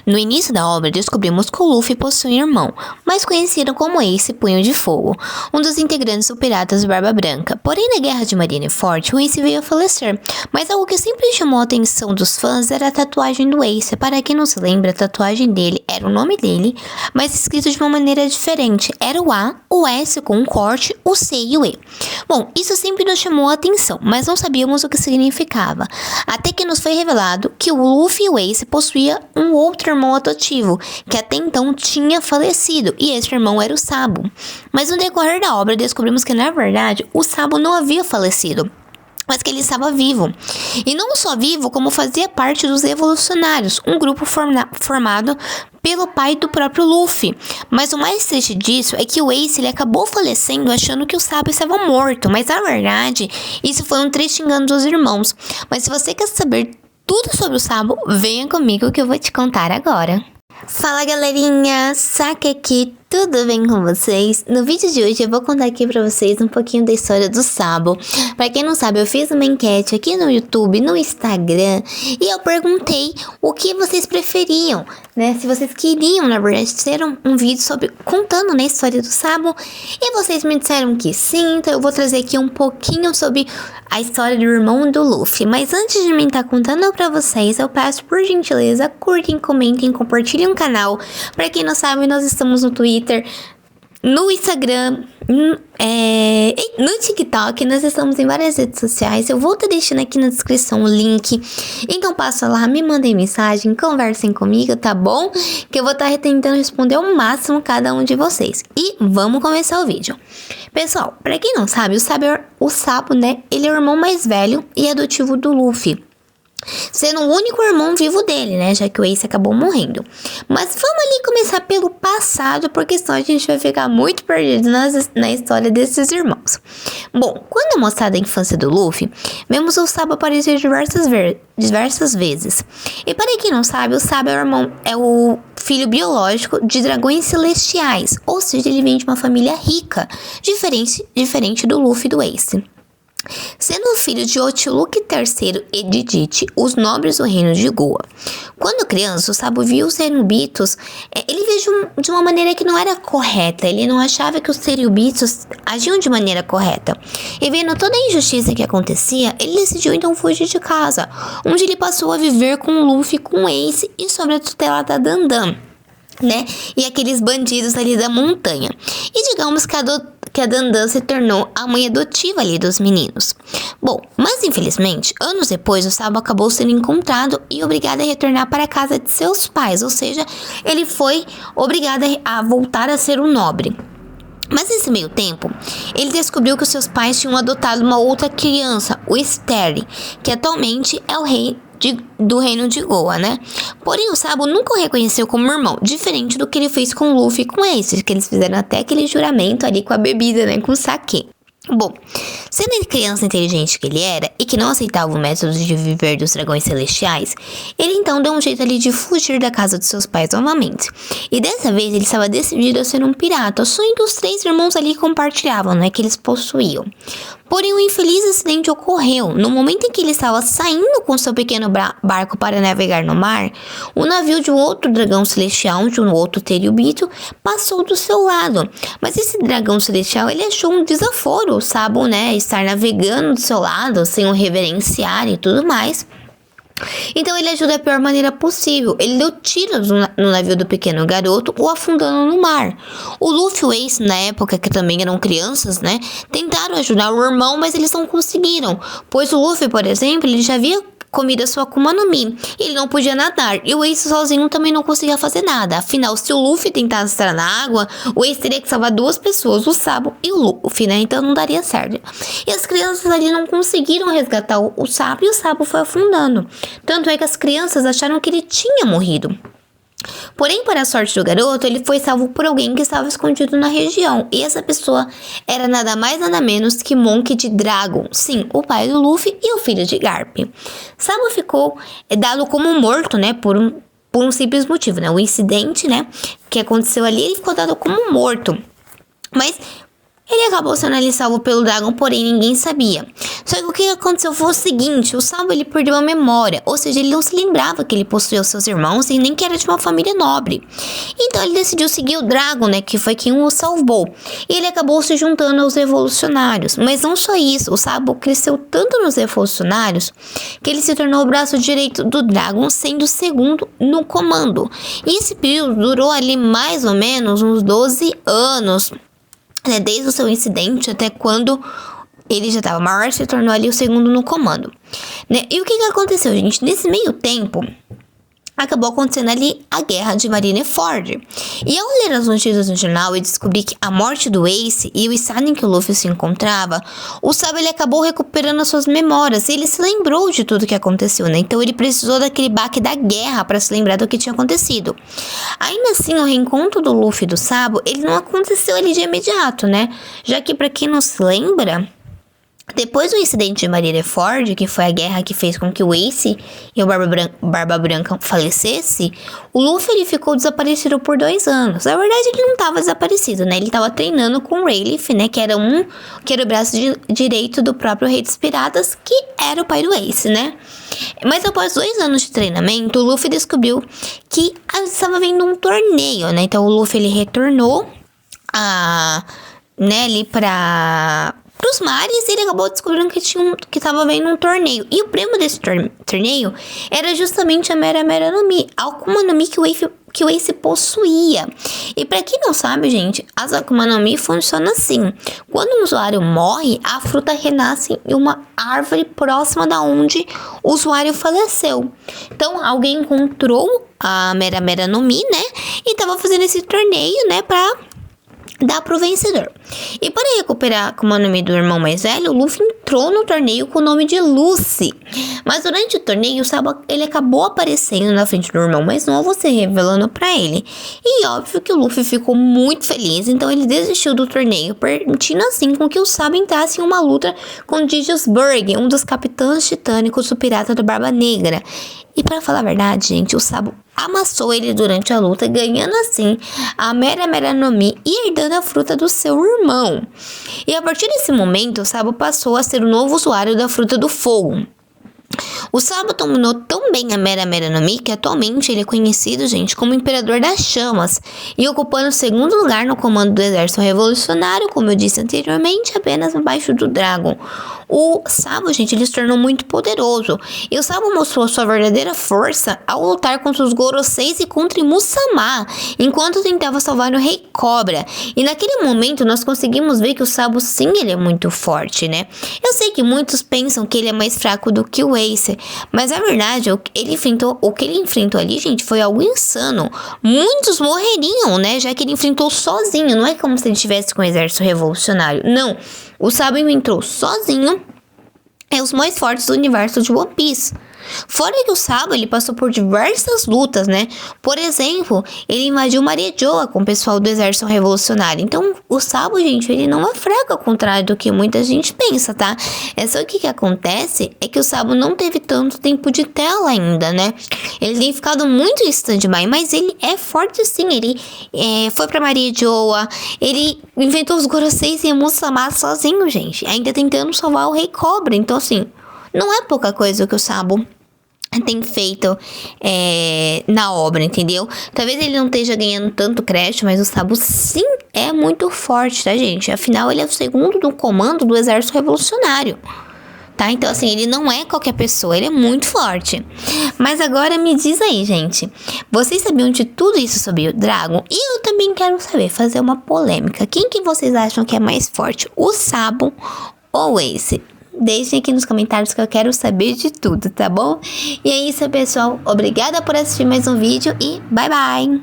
No início da obra, descobrimos que o Luffy possui um irmão, mais conhecido como Ace Punho de Fogo, um dos integrantes do Piratas Barba Branca. Porém, na Guerra de Marineford, o Ace veio a falecer, mas algo que sempre chamou a atenção dos fãs era a tatuagem do Ace. Para quem não se lembra, a tatuagem dele era o nome dele, mas escrito de uma maneira diferente. Era o A, o S com um corte, o C e o E. Bom, isso sempre nos chamou a atenção, mas não sabíamos o que significava. Até que nos foi revelado que o Luffy e o Ace possuíam um outro irmão adotivo, que até então tinha falecido, e esse irmão era o Sabo. Mas no decorrer da obra descobrimos que, na verdade, o Sabo não havia falecido, mas que ele estava vivo. E não só vivo, como fazia parte dos Evolucionários, um grupo formado pelo pai do próprio Luffy. Mas o mais triste disso é que o Ace ele acabou falecendo achando que o Sabo estava morto, mas na verdade isso foi um triste engano dos irmãos. Mas se você quer saber tudo sobre o Sabo, venha comigo que eu vou te contar agora. Fala galerinha, Saki aqui, tudo bem com vocês? No vídeo de hoje eu vou contar aqui pra vocês um pouquinho da história do Sabo. Pra quem não sabe, eu fiz uma enquete aqui no YouTube, no Instagram, e eu perguntei o que vocês preferiam, né? Se vocês queriam, na verdade, ter um vídeo contando, né, a história do Sabo, e vocês me disseram que sim, então eu vou trazer aqui um pouquinho sobre a história do irmão do Luffy. Mas antes de mim estar contando pra vocês, eu peço por gentileza, curtem, comentem, compartilhem o canal. Pra quem não sabe, nós estamos no Twitter, no Instagram, no TikTok, nós estamos em várias redes sociais. Eu vou estar deixando aqui na descrição o link. Então passa lá, me mandem mensagem, conversem comigo, tá bom? Que eu vou estar tentando responder ao máximo cada um de vocês. E vamos começar o vídeo. Pessoal, pra quem não sabe, o Sabo, né? Ele é o irmão mais velho e adotivo do Luffy, sendo o único irmão vivo dele, né, já que o Ace acabou morrendo. Mas vamos ali começar pelo passado, porque senão a gente vai ficar muito perdido na história desses irmãos. Bom, quando é mostrada a infância do Luffy, vemos o Sabo aparecer diversas vezes. E para quem não sabe, o Sabo é o filho biológico de dragões celestiais, ou seja, ele vem de uma família rica, diferente do Luffy e do Ace. Sendo o filho de Otiluke III e de Dite, os nobres do reino de Goa. Quando criança, o Sabo via os Cenobits, ele via de uma maneira que não era correta. Ele não achava que os Cenobits agiam de maneira correta. E vendo toda a injustiça que acontecia, ele decidiu então fugir de casa, onde ele passou a viver com o Luffy, com o Ace e sob a tutela da Dandan, né? E aqueles bandidos ali da montanha. E digamos que a Dandan se tornou a mãe adotiva ali dos meninos. Bom, mas infelizmente, anos depois, o Sabo acabou sendo encontrado e obrigado a retornar para a casa de seus pais, ou seja, ele foi obrigado a voltar a ser um nobre. Mas nesse meio tempo, ele descobriu que os seus pais tinham adotado uma outra criança, o Sterry, que atualmente é o rei do reino de Goa, né? Porém, o Sabo nunca o reconheceu como irmão, diferente do que ele fez com o Luffy e com Ace, que eles fizeram até aquele juramento ali com a bebida, né? Com o sake. Bom, sendo ele criança inteligente que ele era e que não aceitava o método de viver dos dragões celestiais, ele então deu um jeito ali de fugir da casa de seus pais novamente. E dessa vez ele estava decidido a ser um pirata, o sonho que os três irmãos ali compartilhavam, né, que eles possuíam. Porém, um infeliz acidente ocorreu. No momento em que ele estava saindo com seu pequeno barco para navegar no mar, o navio de um outro dragão celestial, de um outro Teriubito, passou do seu lado. Mas esse dragão celestial, ele achou um desaforo, o Sabo, né, estar navegando do seu lado, sem o reverenciar e tudo mais. Então ele ajuda da pior maneira possível. Ele deu tiros no navio do pequeno garoto, o afundando no mar. O Luffy e o Ace, na época, que também eram crianças, né, tentaram ajudar o irmão, mas eles não conseguiram. Pois o Luffy, por exemplo, ele já havia comido a sua Akuma no Mi. Ele não podia nadar. E o Ace sozinho também não conseguia fazer nada. Afinal, se o Luffy tentasse estar na água, o Ace teria que salvar duas pessoas, o Sabo e o Luffy, né? Então não daria certo. E as crianças ali não conseguiram resgatar o Sabo e o Sabo foi afundando. Tanto é que as crianças acharam que ele tinha morrido. Porém, para a sorte do garoto, ele foi salvo por alguém que estava escondido na região. E essa pessoa era nada mais nada menos que Monkey D. Dragon. Sim, o pai do Luffy e o filho de Garp. Sabo ficou dado como morto, né, por um simples motivo, né? O incidente, né, que aconteceu ali, ele ficou dado como morto. Mas Ele acabou sendo ali salvo pelo Dragon, porém ninguém sabia. Só que o que aconteceu foi o seguinte, o Sabo ele perdeu a memória, ou seja, ele não se lembrava que ele possuía os seus irmãos e nem que era de uma família nobre. Então ele decidiu seguir o Dragon, né, que foi quem o salvou. E ele acabou se juntando aos revolucionários. Mas não só isso, o Sabo cresceu tanto nos revolucionários que ele se tornou o braço direito do Dragon, sendo o segundo no comando. E esse período durou ali mais ou menos uns 12 anos. Né, desde o seu incidente até quando ele já estava maior, se tornou ali o segundo no comando. Né? E o que aconteceu, gente? Nesse meio tempo, acabou acontecendo ali a guerra de Marineford. E ao ler as notícias no jornal e descobrir que a morte do Ace e o estado em que o Luffy se encontrava, o Sabo ele acabou recuperando as suas memórias e ele se lembrou de tudo que aconteceu, né? Então ele precisou daquele baque da guerra para se lembrar do que tinha acontecido. Ainda assim, o reencontro do Luffy e do Sabo, ele não aconteceu ali de imediato, né? Já que, para quem não se lembra, depois do incidente de Marineford, que foi a guerra que fez com que o Ace e o Barba Branca falecesse, o Luffy ele ficou desaparecido por 2 anos. Na verdade, ele não estava desaparecido, né? Ele estava treinando com o Rayleigh, né? Que era o braço direito do próprio Rei dos Piratas, que era o pai do Ace, né? Mas após 2 anos de treinamento, o Luffy descobriu que estava havendo um torneio, né? Então o Luffy ele retornou ali para os mares e ele acabou descobrindo que estava havendo um torneio. E o prêmio desse torneio era justamente a Mera Mera no Mi, a Akuma no Mi que o Ace possuía. E para quem não sabe, gente, as Akuma no Mi funcionam assim. Quando um usuário morre, a fruta renasce em uma árvore próxima da onde o usuário faleceu. Então, alguém encontrou a Mera Mera no Mi, né? E estava fazendo esse torneio, né, para dar pro vencedor. E para recuperar a Akuma no Mi do irmão mais velho, o Luffy entrou no torneio com o nome de Lucy. Mas durante o torneio, o Sabo ele acabou aparecendo na frente do irmão mais novo, se revelando para ele. E óbvio que o Luffy ficou muito feliz, então ele desistiu do torneio, permitindo assim com que o Sabo entrasse em uma luta com Gigius Berg, um dos capitães titânicos do Pirata do Barba Negra. E para falar a verdade, gente, o Sabo amassou ele durante a luta, ganhando assim a Mera Mera no Mi e herdando a fruta do seu irmão. E a partir desse momento, o Sabo passou a ser o novo usuário da fruta do fogo. O Sabo dominou tão bem a Mera Mera no Mi que atualmente ele é conhecido, gente, como Imperador das Chamas e ocupando o 2º lugar no comando do Exército Revolucionário, como eu disse anteriormente, apenas abaixo do Dragon. O Sabo, gente, ele se tornou muito poderoso e o Sabo mostrou sua verdadeira força ao lutar contra os Goroseis e contra Musama, enquanto tentava salvar o Rei Cobra. E naquele momento nós conseguimos ver que o Sabo sim, ele é muito forte, né? Eu sei que muitos pensam que ele é mais fraco do que o Ace, mas na verdade o que ele enfrentou ali, gente, foi algo insano. Muitos morreriam, né, já que ele enfrentou sozinho. Não é como se ele estivesse com o exército revolucionário, não. O Sabo entrou sozinho os mais fortes do universo de One Piece. Fora que o Sabo, ele passou por diversas lutas, né? Por exemplo, ele invadiu Mariejoa com o pessoal do Exército Revolucionário. Então, o Sabo, gente, ele não é fraco, ao contrário do que muita gente pensa, tá? Só que o que acontece é que o Sabo não teve tanto tempo de tela ainda, né? Ele tem ficado muito em stand-by, mas ele é forte sim. Ele foi pra Mariejoa, ele inventou os Goroseis e a Musama sozinho, gente. Ainda tentando salvar o Rei Cobra. Então, assim, não é pouca coisa que o Sabo tem feito na obra, entendeu? Talvez ele não esteja ganhando tanto crédito, mas o Sabo sim é muito forte, tá, gente? Afinal, ele é o 2º do comando do Exército Revolucionário, tá? Então, assim, ele não é qualquer pessoa, ele é muito forte. Mas agora me diz aí, gente, vocês sabiam de tudo isso sobre o Dragon? E eu também quero saber, fazer uma polêmica. Quem que vocês acham que é mais forte, o Sabo ou o Ace? Deixem aqui nos comentários que eu quero saber de tudo, tá bom? E é isso, pessoal. Obrigada por assistir mais um vídeo e bye bye!